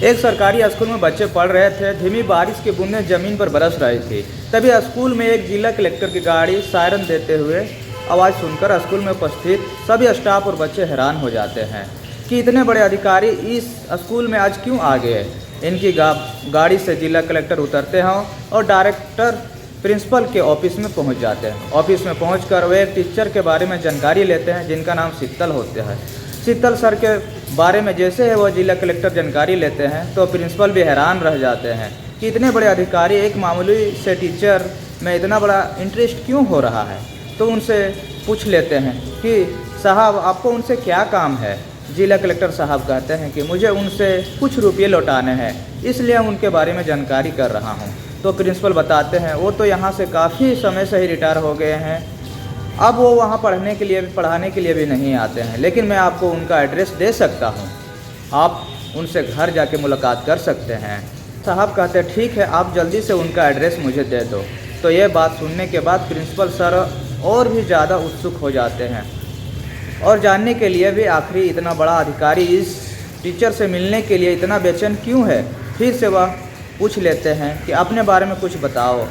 एक सरकारी स्कूल में बच्चे पढ़ रहे थे। धीमी बारिश की बूंदें जमीन पर बरस रही थी। तभी स्कूल में एक जिला कलेक्टर की गाड़ी सायरन देते हुए आवाज़ सुनकर स्कूल में उपस्थित सभी स्टाफ और बच्चे हैरान हो जाते हैं कि इतने बड़े अधिकारी इस स्कूल में आज क्यों आ गए। इनकी गाड़ी से जिला कलेक्टर उतरते हैं और डायरेक्टर प्रिंसिपल के ऑफिस में पहुंच जाते हैं। ऑफिस में पहुंचकर वे एक टीचर के बारे में जानकारी लेते हैं जिनका नाम शीतल होता है। शीतल सर के बारे में जैसे है वो जिला कलेक्टर जानकारी लेते हैं तो प्रिंसिपल भी हैरान रह जाते हैं कि इतने बड़े अधिकारी एक मामूली से टीचर में इतना बड़ा इंटरेस्ट क्यों हो रहा है। तो उनसे पूछ लेते हैं कि साहब आपको उनसे क्या काम है। जिला कलेक्टर साहब कहते हैं कि मुझे उनसे कुछ रुपये लौटाने हैं, इसलिए उनके बारे में जानकारी कर रहा हूँ। तो प्रिंसिपल बताते हैं वो तो यहाँ से काफ़ी समय से ही रिटायर हो गए हैं, अब वो वहाँ पढ़ाने के लिए भी नहीं आते हैं, लेकिन मैं आपको उनका एड्रेस दे सकता हूँ, आप उनसे घर जाके मुलाकात कर सकते हैं। साहब कहते हैं ठीक है, आप जल्दी से उनका एड्रेस मुझे दे दो। तो ये बात सुनने के बाद प्रिंसिपल सर और भी ज़्यादा उत्सुक हो जाते हैं और जानने के लिए भी आखिर इतना बड़ा अधिकारी इस टीचर से मिलने के लिए इतना बेचैन क्यों है। फिर से वह पूछ लेते हैं कि अपने बारे में कुछ बताओ,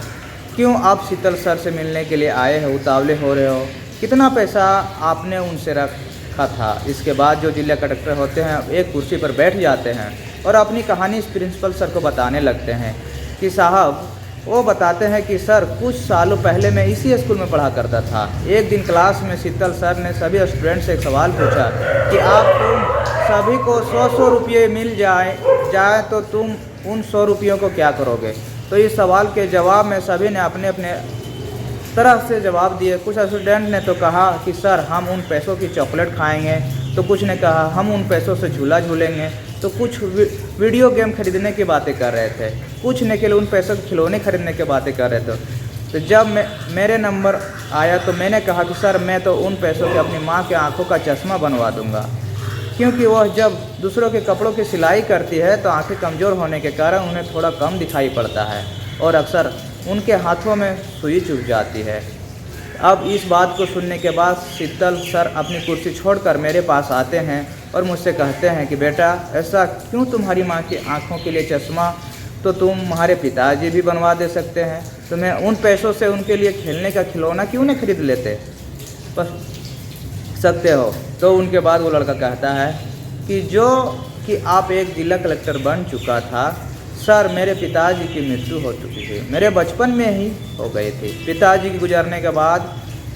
क्यों आप शीतल सर से मिलने के लिए आए हो, उतावले हो रहे हो, कितना पैसा आपने उनसे रखा था। इसके बाद जो जिला कलेक्टर होते हैं एक कुर्सी पर बैठ जाते हैं और अपनी कहानी प्रिंसिपल सर को बताने लगते हैं कि साहब वो बताते हैं कि सर कुछ सालों पहले मैं इसी स्कूल में पढ़ा करता था। एक दिन क्लास में शीतल सर ने सभी स्टूडेंट से एक सवाल पूछा कि आप तुम सभी को 100 रुपये मिल जाए तो तुम उन 100 रुपयों को क्या करोगे। तो इस सवाल के जवाब में सभी ने अपने अपने तरह से जवाब दिए। कुछ स्टूडेंट ने तो कहा कि सर हम उन पैसों की चॉकलेट खाएंगे, तो कुछ ने कहा हम उन पैसों से झूला झूलेंगे, तो कुछ वीडियो गेम खरीदने की बातें कर रहे थे, कुछ ने के लिए उन पैसों के खिलौने खरीदने की बातें कर रहे थे। तो जब मेरे नंबर आया तो मैंने कहा कि सर मैं तो उन पैसों के अपनी माँ के आँखों का चश्मा बनवा दूँगा, क्योंकि वह जब दूसरों के कपड़ों की सिलाई करती है तो आंखें कमज़ोर होने के कारण उन्हें थोड़ा कम दिखाई पड़ता है और अक्सर उनके हाथों में सुई चुभ जाती है। अब इस बात को सुनने के बाद शीतल सर अपनी कुर्सी छोड़कर मेरे पास आते हैं और मुझसे कहते हैं कि बेटा ऐसा क्यों, तुम्हारी माँ की आँखों के लिए चश्मा तो तुम्हारे पिताजी भी बनवा दे सकते हैं, तुम्हें उन पैसों से उनके लिए खेलने का खिलौना क्यों नहीं खरीद लेते बस सकते हो। तो उनके बाद वो लड़का कहता है कि आप एक जिला कलेक्टर बन चुका था। सर मेरे पिताजी की मृत्यु हो चुकी थी, मेरे बचपन में ही हो गई थी। पिताजी के गुजरने के बाद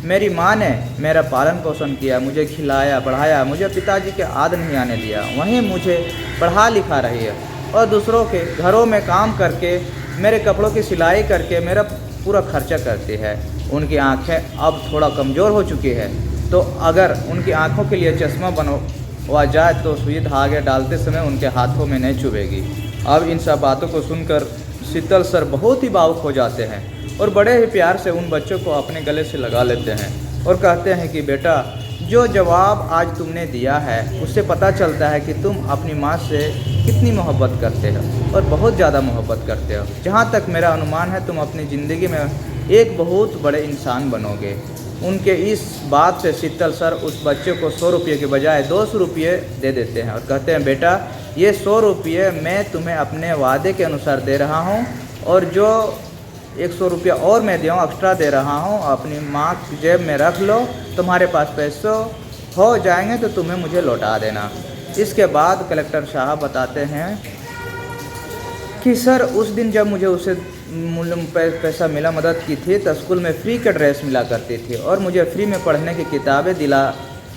मेरी माँ ने मेरा पालन पोषण किया, मुझे खिलाया पढ़ाया, मुझे पिताजी के आद नहीं आने दिया। वहीं मुझे पढ़ा लिखा रही है और दूसरों के घरों में काम करके मेरे कपड़ों की सिलाई करके मेरा पूरा खर्चा करती है। उनकी आँखें अब थोड़ा कमज़ोर हो चुकी है, तो अगर उनकी आंखों के लिए चश्मा बनवा जाए तो सुई धागे डालते समय उनके हाथों में नहीं चुभेगी। अब इन सब बातों को सुनकर शीतल सर बहुत ही भावुक हो जाते हैं और बड़े ही प्यार से उन बच्चों को अपने गले से लगा लेते हैं और कहते हैं कि बेटा जो जवाब आज तुमने दिया है उससे पता चलता है कि तुम अपनी माँ से कितनी मोहब्बत करते हो और बहुत ज़्यादा मोहब्बत करते हो। जहाँ तक मेरा अनुमान है तुम अपनी ज़िंदगी में एक बहुत बड़े इंसान बनोगे। उनके इस बात से शीतल सर उस बच्चे को 100 रुपये के बजाय 200 रुपये दे देते हैं और कहते हैं बेटा ये 100 रुपये मैं तुम्हें अपने वादे के अनुसार दे रहा हूँ और जो 100 रुपया और मैं एक्स्ट्रा दे रहा हूँ अपनी माँ की जेब में रख लो, तुम्हारे पास पैसे हो जाएंगे तो तुम्हें मुझे लौटा देना। इसके बाद कलेक्टर साहब बताते हैं कि सर उस दिन जब मुझे उसे पैसा मिला मदद की थी तो स्कूल में फ्री का ड्रेस मिला करती थी और मुझे फ्री में पढ़ने की किताबें दिला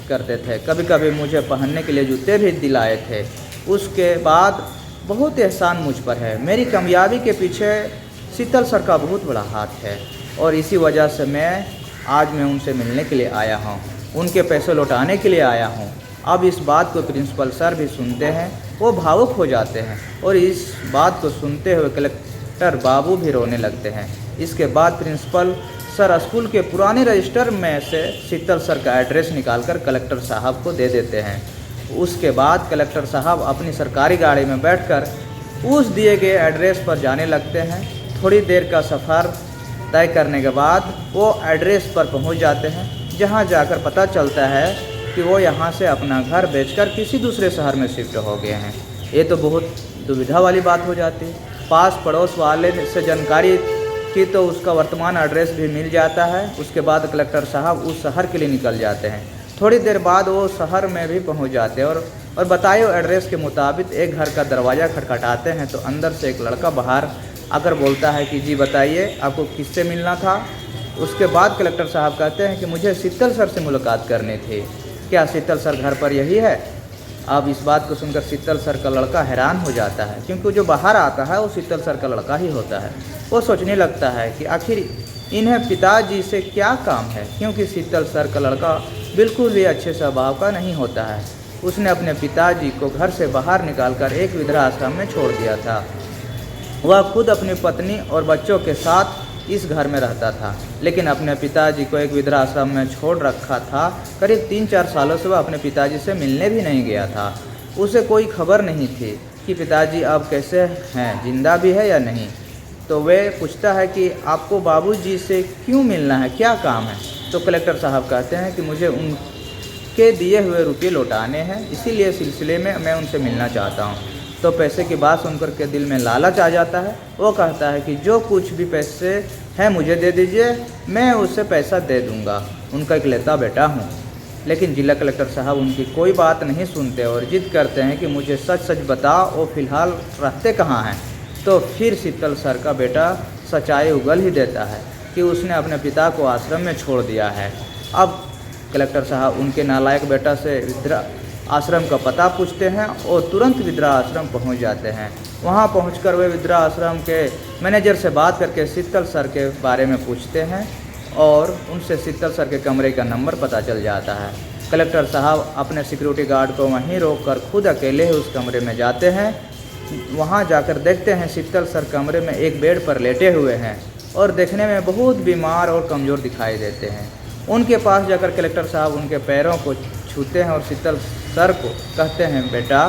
करते थे, कभी कभी मुझे पहनने के लिए जूते भी दिलाए थे। उसके बाद बहुत एहसान मुझ पर है, मेरी कामयाबी के पीछे शीतल सर का बहुत बड़ा हाथ है और इसी वजह से आज मैं उनसे मिलने के लिए आया हूँ, उनके पैसे लौटाने के लिए आया हूँ। अब इस बात को प्रिंसिपल सर भी सुनते हैं, वो भावुक हो जाते हैं और इस बात को सुनते हुए कलेक्टर बाबू भी रोने लगते हैं। इसके बाद प्रिंसिपल सर स्कूल के पुराने रजिस्टर में से शीतल सर का एड्रेस निकालकर कलेक्टर साहब को दे देते हैं। उसके बाद कलेक्टर साहब अपनी सरकारी गाड़ी में बैठकर उस दिए गए एड्रेस पर जाने लगते हैं। थोड़ी देर का सफ़र तय करने के बाद वो एड्रेस पर पहुंच जाते हैं, जहां जाकर पता चलता है कि वो यहां से अपना घर बेचकर किसी दूसरे शहर में शिफ्ट हो गए हैं। ये तो बहुत दुविधा वाली बात हो जाती। पास पड़ोस वाले से जानकारी की तो उसका वर्तमान एड्रेस भी मिल जाता है। उसके बाद कलेक्टर साहब उस शहर के लिए निकल जाते हैं। थोड़ी देर बाद वो शहर में भी पहुंच जाते हैं और बताए हुए एड्रेस के मुताबिक एक घर का दरवाज़ा खटखटाते हैं तो अंदर से एक लड़का बाहर आकर बोलता है कि जी बताइए आपको किससे मिलना था। उसके बाद कलेक्टर साहब कहते हैं कि मुझे शीतल सर से मुलाकात करनी थी, क्या शीतल सर घर पर यही है। अब इस बात को सुनकर शीतल सर का लड़का हैरान हो जाता है, क्योंकि जो बाहर आता है वो शीतल सर का लड़का ही होता है। वो सोचने लगता है कि आखिर इन्हें पिताजी से क्या काम है, क्योंकि शीतल सर का लड़का बिल्कुल भी अच्छे स्वभाव का नहीं होता है। उसने अपने पिताजी को घर से बाहर निकालकर एक वृद्धाश्रम में छोड़ दिया था। वह खुद अपनी पत्नी और बच्चों के साथ इस घर में रहता था, लेकिन अपने पिताजी को एक वृद्धाश्रम में छोड़ रखा था। करीब 3-4 सालों से वह अपने पिताजी से मिलने भी नहीं गया था। उसे कोई खबर नहीं थी कि पिताजी अब कैसे हैं, जिंदा भी है या नहीं। तो वह पूछता है कि आपको बाबूजी से क्यों मिलना है, क्या काम है। तो कलेक्टर साहब कहते हैं कि मुझे उनके दिए हुए रुपये लौटाने हैं, इसीलिए सिलसिले में मैं उनसे मिलना चाहता हूँ। तो पैसे की बात सुनकर के दिल में लालच आ जाता है। वो कहता है कि जो कुछ भी पैसे हैं मुझे दे दीजिए, मैं उससे पैसा दे दूंगा, उनका इकलौता बेटा हूँ। लेकिन जिला कलेक्टर साहब उनकी कोई बात नहीं सुनते और जिद करते हैं कि मुझे सच सच बताओ वो फ़िलहाल रहते कहाँ हैं। तो फिर शीतल सर का बेटा सच्चाई उगल ही देता है कि उसने अपने पिता को आश्रम में छोड़ दिया है। अब कलेक्टर साहब उनके नालायक बेटा से वृद्धा आश्रम का पता पूछते हैं और तुरंत वृद्धा आश्रम पहुँच जाते हैं। वहाँ पहुंचकर वे वृद्धा आश्रम के मैनेजर से बात करके शीतल सर के बारे में पूछते हैं और उनसे शीतल सर के कमरे का नंबर पता चल जाता है। कलेक्टर साहब अपने सिक्योरिटी गार्ड को वहीं रोककर खुद अकेले ही उस कमरे में जाते हैं। वहाँ जाकर देखते हैं शीतल सर कमरे में एक बेड पर लेटे हुए हैं और देखने में बहुत बीमार और कमज़ोर दिखाई देते हैं। उनके पास जाकर कलेक्टर साहब उनके पैरों को छूते हैं और शीतल सर को कहते हैं, बेटा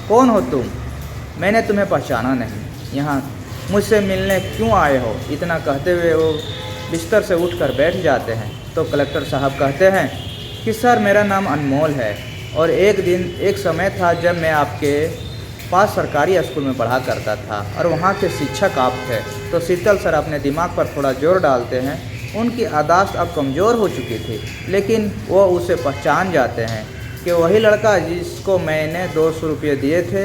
कौन हो तुम, मैंने तुम्हें पहचाना नहीं, यहाँ मुझसे मिलने क्यों आए हो। इतना कहते हुए वो बिस्तर से उठकर बैठ जाते हैं। तो कलेक्टर साहब कहते हैं कि सर मेरा नाम अनमोल है और एक समय था जब मैं आपके पास सरकारी स्कूल में पढ़ा करता था और वहाँ के शिक्षक आप थे। तो शीतल सर अपने दिमाग पर थोड़ा जोर डालते हैं। उनकी याददाश्त अब कमज़ोर हो चुकी थी, लेकिन वो उसे पहचान जाते हैं कि वही लड़का जिसको मैंने 200 रुपये दिए थे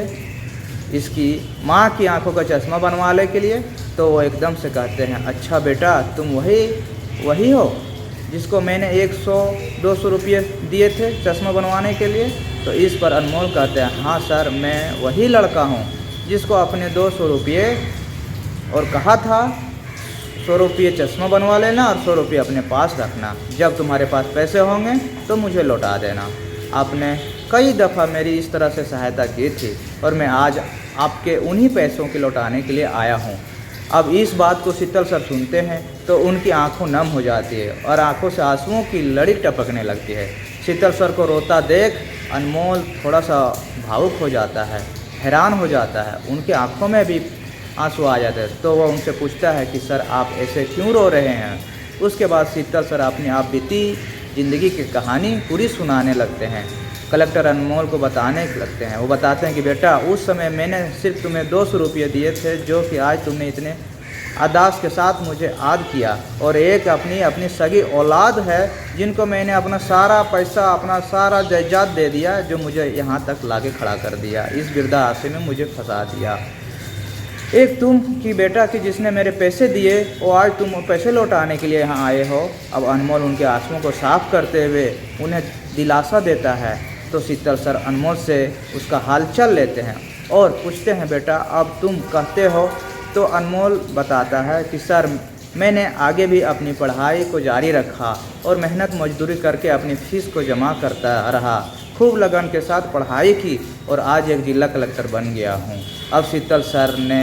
इसकी माँ की आंखों का चश्मा बनवाने के लिए। तो वो एकदम से कहते हैं, अच्छा बेटा तुम वही हो जिसको मैंने 100-200 रुपये दिए थे चश्मा बनवाने के लिए। तो इस पर अनमोल कहते हैं, हाँ सर मैं वही लड़का हूँ जिसको अपने 200 रुपये और कहा था 100 रुपये चश्मा बनवा लेना और 100 रुपये अपने पास रखना, जब तुम्हारे पास पैसे होंगे तो मुझे लौटा देना। आपने कई दफ़ा मेरी इस तरह से सहायता की थी और मैं आज आपके उन्हीं पैसों के लौटाने के लिए आया हूँ। अब इस बात को शीतल सर सुनते हैं तो उनकी आंखों नम हो जाती है और आंखों से आंसुओं की लड़ी टपकने लगती है। शीतल सर को रोता देख अनमोल थोड़ा सा भावुक हो जाता है, हैरान हो जाता है, उनकी आंखों में भी आंसू आ जाते हैं। तो वह उनसे पूछता है कि सर आप ऐसे क्यों रो रहे हैं। उसके बाद शीतल सर अपनी आप बीती ज़िंदगी की कहानी पूरी सुनाने लगते हैं। कलेक्टर अनमोल को बताने लगते हैं। वो बताते हैं कि बेटा उस समय मैंने सिर्फ तुम्हें 200 रुपये दिए थे जो कि आज तुमने इतने याददाश्त के साथ मुझे याद किया, और एक अपनी सगी औलाद है जिनको मैंने अपना सारा पैसा अपना सारा जायदाद दे दिया, जो मुझे यहाँ तक लाके खड़ा कर दिया, इस वृद्धा आश्रम में मुझे फंसा दिया। एक तुम की बेटा कि जिसने मेरे पैसे दिए और आज तुम पैसे लौटाने के लिए यहाँ आए हो। अब अनमोल उनके आंसुओं को साफ करते हुए उन्हें दिलासा देता है। तो शीतल सर अनमोल से उसका हालचाल लेते हैं और पूछते हैं, बेटा अब तुम कहते हो। तो अनमोल बताता है कि सर मैंने आगे भी अपनी पढ़ाई को जारी रखा और मेहनत मजदूरी करके अपनी फ़ीस को जमा करता रहा, खूब लगन के साथ पढ़ाई की और आज एक जिला कलेक्टर बन गया हूँ। अब शीतल सर ने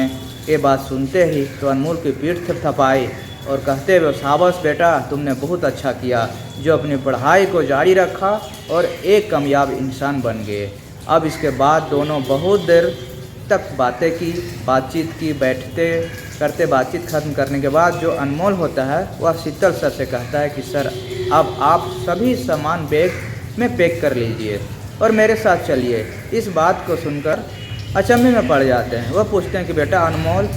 ये बात सुनते ही तो अनमोल की पीठ थपथपाई और कहते हुए, शाबाश बेटा तुमने बहुत अच्छा किया जो अपनी पढ़ाई को जारी रखा और एक कामयाब इंसान बन गए। अब इसके बाद दोनों बहुत देर तक बातचीत की बैठते करते बातचीत ख़त्म करने के बाद जो अनमोल होता है वह शीतल सर से कहता है कि सर अब आप सभी सामान बैग में पैक कर लीजिए और मेरे साथ चलिए। इस बात को सुनकर अचंभे में पड़ जाते हैं। वह पूछते हैं कि बेटा अनमोल,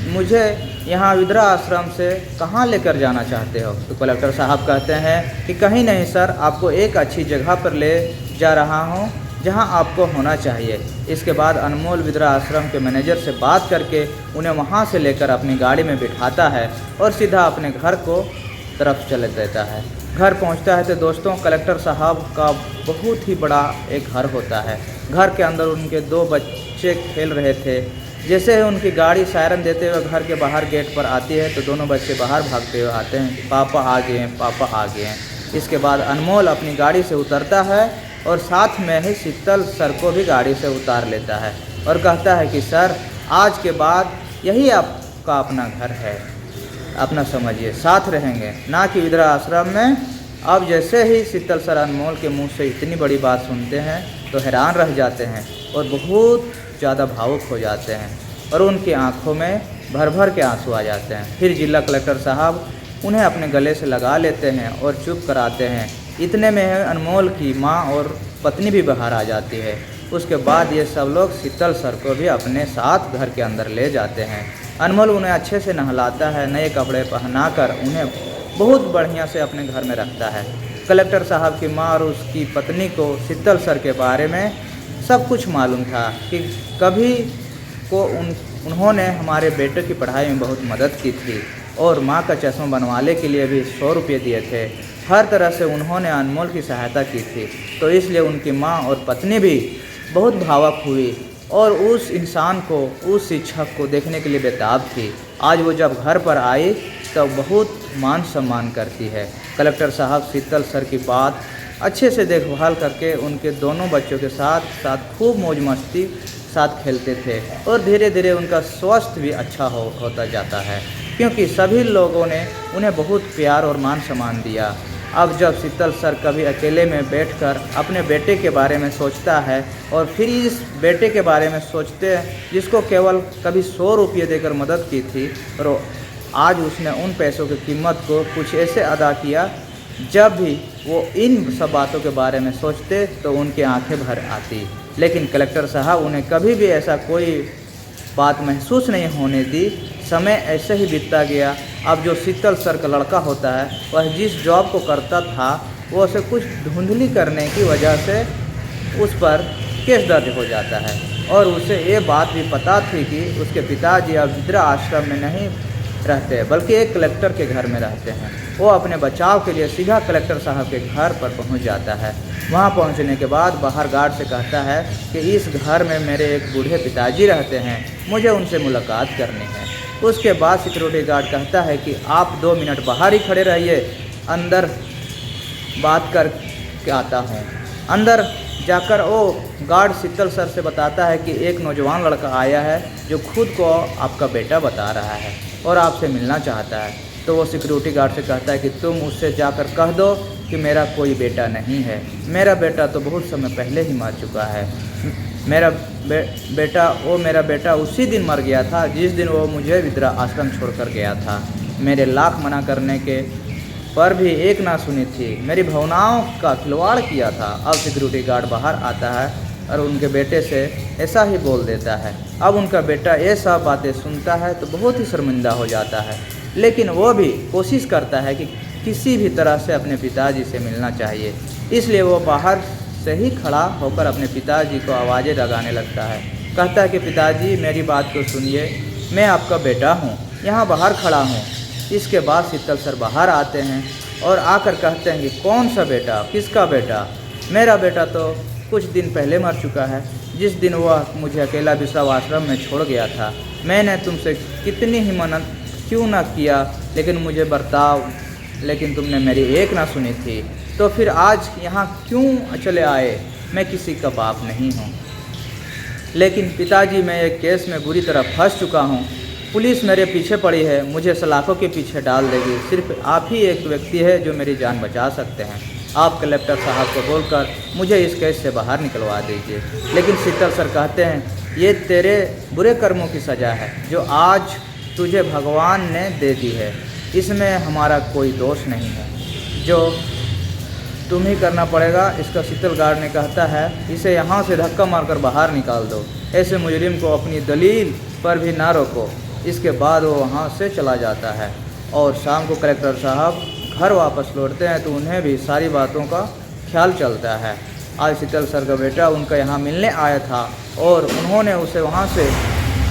मुझे यहाँ वृद्धा आश्रम से कहाँ लेकर जाना चाहते हो? तो कलेक्टर साहब कहते हैं कि कहीं नहीं सर, आपको एक अच्छी जगह पर ले जा रहा हूँ जहाँ आपको होना चाहिए। इसके बाद अनमोल वृद्धा आश्रम के मैनेजर से बात करके उन्हें वहाँ से लेकर अपनी गाड़ी में बिठाता है और सीधा अपने घर को तरफ चले देता है। घर पहुँचता है तो दोस्तों, कलेक्टर साहब का बहुत ही बड़ा एक घर होता है। घर के अंदर उनके 2 बच्चे खेल रहे थे। जैसे ही उनकी गाड़ी सायरन देते हुए घर के बाहर गेट पर आती है तो दोनों बच्चे बाहर भागते हुए आते हैं कि पापा आ गए हैं, पापा आ गए हैं। इसके बाद अनमोल अपनी गाड़ी से उतरता है और साथ में ही शीतल सर को भी गाड़ी से उतार लेता है और कहता है कि सर, आज के बाद यही आपका अपना घर है, अपना समझिए, साथ रहेंगे, ना कि वृद्धा आश्रम में। अब जैसे ही शीतल सर अनमोल के मुंह से इतनी बड़ी बात सुनते हैं तो हैरान रह जाते हैं और बहुत ज़्यादा भावुक हो जाते हैं और उनकी आंखों में भर भर के आंसू आ जाते हैं। फिर जिला कलेक्टर साहब उन्हें अपने गले से लगा लेते हैं और चुप कराते हैं। इतने में अनमोल की माँ और पत्नी भी बाहर आ जाती है। उसके बाद ये सब लोग शीतल सर को भी अपने साथ घर के अंदर ले जाते हैं। अनमोल उन्हें अच्छे से नहलाता है, नए कपड़े पहनाकर उन्हें बहुत बढ़िया से अपने घर में रखता है। कलेक्टर साहब की माँ और उसकी पत्नी को शीतल सर के बारे में सब कुछ मालूम था कि कभी को उन्होंने हमारे बेटे की पढ़ाई में बहुत मदद की थी और माँ का चश्मा बनवाने के लिए भी 100 रुपये दिए थे। हर तरह से उन्होंने अनमोल की सहायता की थी, तो इसलिए उनकी माँ और पत्नी भी बहुत भावुक हुई और उस इंसान को, उस शिक्षक को देखने के लिए बेताब थी। आज वो जब घर पर आई तो बहुत मान सम्मान करती है। कलेक्टर साहब शीतल सर की बात अच्छे से देखभाल करके उनके दोनों बच्चों के साथ खूब मौज मस्ती साथ खेलते थे और धीरे धीरे उनका स्वास्थ्य भी अच्छा होता जाता है, क्योंकि सभी लोगों ने उन्हें बहुत प्यार और मान सम्मान दिया। अब जब शीतल सर कभी अकेले में बैठकर अपने बेटे के बारे में सोचता है और फिर इस बेटे के बारे में सोचते हैं जिसको केवल कभी 100 रुपये देकर मदद की थी और आज उसने उन पैसों की कीमत को कुछ ऐसे अदा किया, जब भी वो इन सब बातों के बारे में सोचते तो उनकी आंखें भर आती। लेकिन कलेक्टर साहब उन्हें कभी भी ऐसा कोई बात महसूस नहीं होने दी। समय ऐसे ही बीतता गया। अब जो शीतल सर का लड़का होता है वह जिस जॉब को करता था वो उसे कुछ धुंधली करने की वजह से उस पर केस दर्ज हो जाता है और उसे ये बात भी पता थी कि उसके पिताजी अब वृद्धा आश्रम में नहीं रहते बल्कि एक कलेक्टर के घर में रहते हैं। वो अपने बचाव के लिए सीधा कलेक्टर साहब के घर पर पहुंच जाता है। वहां पहुंचने के बाद बाहर गार्ड से कहता है कि इस घर में मेरे एक बूढ़े पिताजी रहते हैं, मुझे उनसे मुलाकात करनी है। उसके बाद सिक्योरिटी गार्ड कहता है कि आप 2 मिनट बाहर ही खड़े रहिए, अंदर बात कर के आता हूँ। अंदर जाकर वो गार्ड शीतल सर से बताता है कि एक नौजवान लड़का आया है जो खुद को आपका बेटा बता रहा है और आपसे मिलना चाहता है। तो वो सिक्योरिटी गार्ड से कहता है कि तुम उससे जाकर कह दो कि मेरा कोई बेटा नहीं है, मेरा बेटा तो बहुत समय पहले ही मर चुका है। मेरा बेटा उसी दिन मर गया था जिस दिन वो मुझे वृद्धा आश्रम छोड़कर गया था। मेरे लाख मना करने के पर भी एक ना सुनी थी, मेरी भावनाओं का खिलवाड़ किया था। अब सिक्योरिटी गार्ड बाहर आता है और उनके बेटे से ऐसा ही बोल देता है। अब उनका बेटा ये सब बातें सुनता है तो बहुत ही शर्मिंदा हो जाता है, लेकिन वो भी कोशिश करता है कि किसी भी तरह से अपने पिताजी से मिलना चाहिए। इसलिए वो बाहर से ही खड़ा होकर अपने पिताजी को आवाज़ें लगाने लगता है। कहता है कि पिताजी मेरी बात को सुनिए, मैं आपका बेटा हूँ, यहाँ बाहर खड़ा हूँ। इसके बाद शीतल सर बाहर आते हैं और आकर कहते हैं कि कौन सा बेटा, किसका बेटा? मेरा बेटा तो कुछ दिन पहले मर चुका है, जिस दिन वह मुझे अकेला विश्राम आश्रम में छोड़ गया था। मैंने तुमसे कितनी ही मन्नत क्यों ना किया, लेकिन तुमने मेरी एक ना सुनी थी। तो फिर आज यहाँ क्यों चले आए? मैं किसी का बाप नहीं हूँ, लेकिन पिताजी मैं एक केस में बुरी तरह फंस चुका हूँ। पुलिस मेरे पीछे पड़ी है, मुझे सलाखों के पीछे डाल देगी। सिर्फ आप ही एक व्यक्ति है जो मेरी जान बचा सकते हैं। आप कलेक्टर साहब को बोलकर मुझे इस केस से बाहर निकलवा दीजिए। लेकिन शीतल सर कहते हैं ये तेरे बुरे कर्मों की सज़ा है जो आज तुझे भगवान ने दे दी है, इसमें हमारा कोई दोष नहीं है। जो तुम ही करना पड़ेगा। इसका शीतल गार्ड ने कहता है, इसे यहाँ से धक्का मारकर बाहर निकाल दो, ऐसे मुजरिम को अपनी दलील पर भी ना रोको। इसके बाद वो वहाँ से चला जाता है और शाम को कलेक्टर साहब घर वापस लौटते हैं तो उन्हें भी सारी बातों का ख्याल चलता है। आज शीतल सर का बेटा उनका यहाँ मिलने आया था और उन्होंने उसे वहाँ से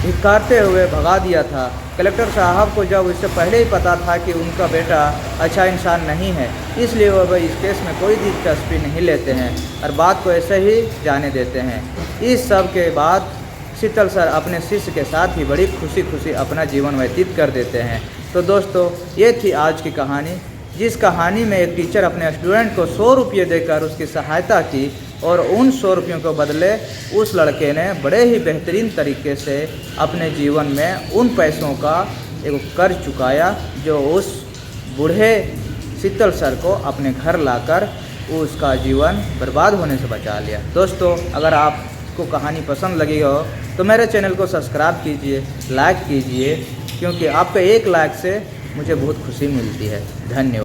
धिक्कारते हुए भगा दिया था। कलेक्टर साहब को जब इससे पहले ही पता था कि उनका बेटा अच्छा इंसान नहीं है, इसलिए वह इस केस में कोई दिलचस्पी नहीं लेते हैं और बात को ऐसे ही जाने देते हैं। इस सब के बाद शीतल सर अपने शिष्य के साथ ही बड़ी खुशी खुशी अपना जीवन व्यतीत कर देते हैं। तो दोस्तों, ये थी आज की कहानी, जिस कहानी में एक टीचर अपने स्टूडेंट को 100 रुपये देकर उसकी सहायता की और उन 100 रुपयों के बदले उस लड़के ने बड़े ही बेहतरीन तरीके से अपने जीवन में उन पैसों का एक कर्ज चुकाया जो उस बूढ़े शीतल सर को अपने घर लाकर उसका जीवन बर्बाद होने से बचा लिया। दोस्तों, अगर आपको कहानी पसंद लगी हो तो मेरे चैनल को सब्सक्राइब कीजिए, लाइक कीजिए, क्योंकि आपका एक लाइक से मुझे बहुत खुशी मिलती है। धन्यवाद।